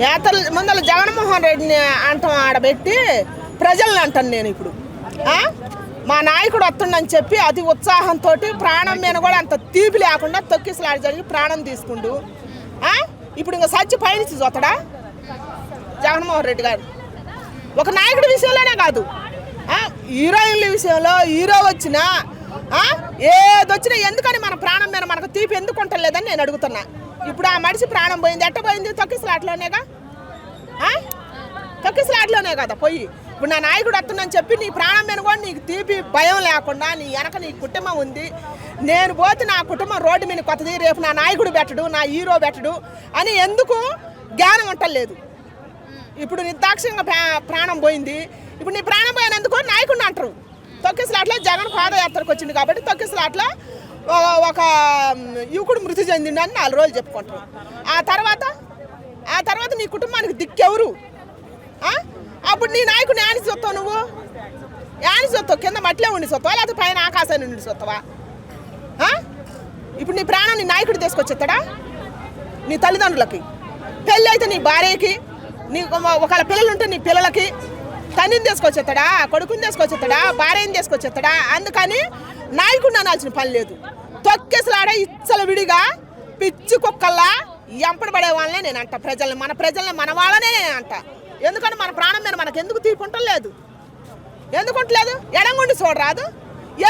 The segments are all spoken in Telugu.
యాత్ర ముందర జగన్మోహన్ రెడ్డిని అంటాం ఆడబెట్టి ప్రజల్ని అంటాను నేను ఇప్పుడు మా నాయకుడు వస్తుండని చెప్పి అతి ఉత్సాహంతో ప్రాణం మీద కూడా అంత తీపి లేకుండా తొక్కిసలాడి జరిగి ప్రాణం తీసుకుండు. ఇప్పుడు ఇంకా సచ్చి పయనించి చూస్తాడా జగన్మోహన్ రెడ్డి గారు? ఒక నాయకుడి విషయంలోనే కాదు, హీరోయిన్ల విషయంలో హీరో వచ్చినా ఏదొచ్చినా ఎందుకని మన ప్రాణం మీద మనకు తీపి ఎందుకు ఉంటలేదని నేను అడుగుతున్నా. ఇప్పుడు ఆ మనిషి ప్రాణం పోయింది, ఎట్ట పోయింది? తొక్కిసలాట్లోనేగా, తొక్కిసలాట్లోనే కదా పోయి. ఇప్పుడు నా నాయకుడు వస్తుందని చెప్పి నీ ప్రాణం మీద కూడా నీకు తీపి భయం లేకుండా నీ వెనక నీ కుటుంబం ఉంది, నేను పోతే నా కుటుంబం రోడ్డు మీద కొత్తది, రేపు నా నాయకుడు పెట్టడు, నా హీరో పెట్టడు అని ఎందుకు జ్ఞానం ఉంటలేదు? ఇప్పుడు నిర్దాక్షిణ్యంగా ప్రాణం పోయింది, ఇప్పుడు నీ ప్రాణం పోయినందుకు నాయకుడిని అంటారు. తొక్కిసలాట్లో జగన్ పాదయాత్రకు వచ్చింది కాబట్టి తొక్కిసలాట్లో ఒక యువకుడు మృతి చెందిండని 4 రోజులు చెప్పుకుంటారు. ఆ తర్వాత నీ కుటుంబానికి దిక్కెవరు? అప్పుడు నీ నాయకుడిని యాని చూస్తావు? నువ్వు యాని చూస్తావు? కింద మట్టిలో ఉండి చూస్తావా లేకపోతే పైన ఆకాశాన్ని ఉండి చూస్తావా? ఇప్పుడు నీ ప్రాణం నీ నాయకుడు తీసుకొచ్చేస్తాడా? నీ తల్లిదండ్రులకి పెళ్ళి అయితే నీ భార్యకి, నీ ఒకవేళ పిల్లలు ఉంటే నీ పిల్లలకి తండ్రిని తీసుకొచ్చేస్తాడా? కొడుకుని తీసుకొచ్చేస్తాడా? భార్యని తీసుకొచ్చేస్తాడా? అందుకని నాయకుడిని అనాల్సిన పని లేదు. తొక్కేసలాడే ఇచ్చల విడిగా పిచ్చి కుక్కల్లా ఎంపడబడే వాళ్ళనే నేను అంట. మన ప్రజల్ని మన వాళ్ళనే నేను అంట. ఎందుకంటే మన ప్రాణం మీద మనకు ఎందుకు తీర్పుంటలేదు? ఎందుకుంటలేదు? ఎడంగుండి చూడరాదు?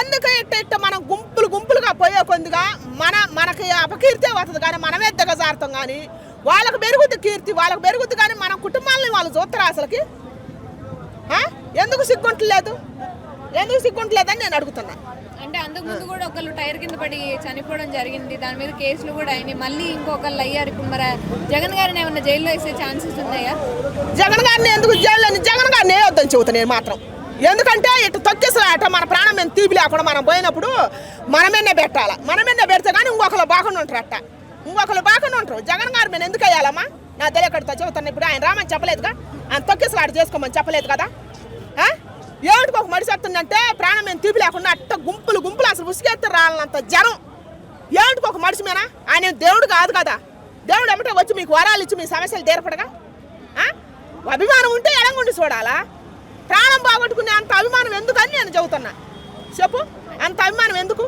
ఎందుకు ఇట్ట మనం గుంపులుగా పోయే కొద్దిగా మనకి అపకీర్తే వస్తుంది, కానీ మనమే దిగజారుతాం. కానీ వాళ్ళకు పెరుగుద్ది కీర్తి, వాళ్ళకు పెరుగుద్ది, కానీ మన కుటుంబాలని వాళ్ళు చూస్తారా అసలుకి? ఎందుకు సిగ్గుంటలేదు? ఎందుకు సిగ్గుంటలేదని నేను అడుగుతున్నా. అంటే అంతకుముందు కూడా ఒకళ్ళు టైర్ కింద పడి చనిపోవడం జరిగింది, దాని మీద కేసులు కూడా అయినాయి, మళ్ళీ ఇంకొకళ్ళు అయ్యారు. ఇప్పుడు మరి జగన్ గారిని ఏమన్నా జైల్లో వేసే ఛాన్సెస్ ఉన్నాయా? జగన్ గారిని ఎందుకు జైల్లో? జగన్ గారిని వేయొద్దని చెబుతాను నేను మాత్రం. ఎందుకంటే ఇటు తొక్కేసలాట మన ప్రాణం మేము తీపి లేకుండా మనం పోయినప్పుడు మనమేనే పెట్టాలా. మనమేనే పెడితే కానీ ఇంకొకరు బాగుండి ఉంటారు, అట్ట ఇంకొకరు బాగుండి ఉంటారు. జగన్ గారు మేము ఎందుకు వేయాలమ్మా? నా తెలియకడితో చెబుతాను. ఇప్పుడు ఆయన రామని చెప్పలేదుగా, ఆయన తొక్కేసలాట చేసుకోమని చెప్పలేదు కదా. ఏమిటికి ఒక మనిషి వస్తుందంటే ప్రాణం మేము తీపి లేకుండా అట్ట గుంపులు అసలు ఉసిగెత్తి రాలంత జనం. ఏమిటికి ఒక మనిషి మీద? ఆయన దేవుడు కాదు కదా. దేవుడు ఏమిటో వచ్చి మీకు వరాలు ఇచ్చి మీ సమస్యలు తీరపడగా? అభిమానం ఉంటే ఎడంగుండి చూడాలా? ప్రాణం బాగొట్టుకునే అంత అభిమానం ఎందుకని నేను చెబుతున్నా. చెప్పు, అంత అభిమానం ఎందుకు?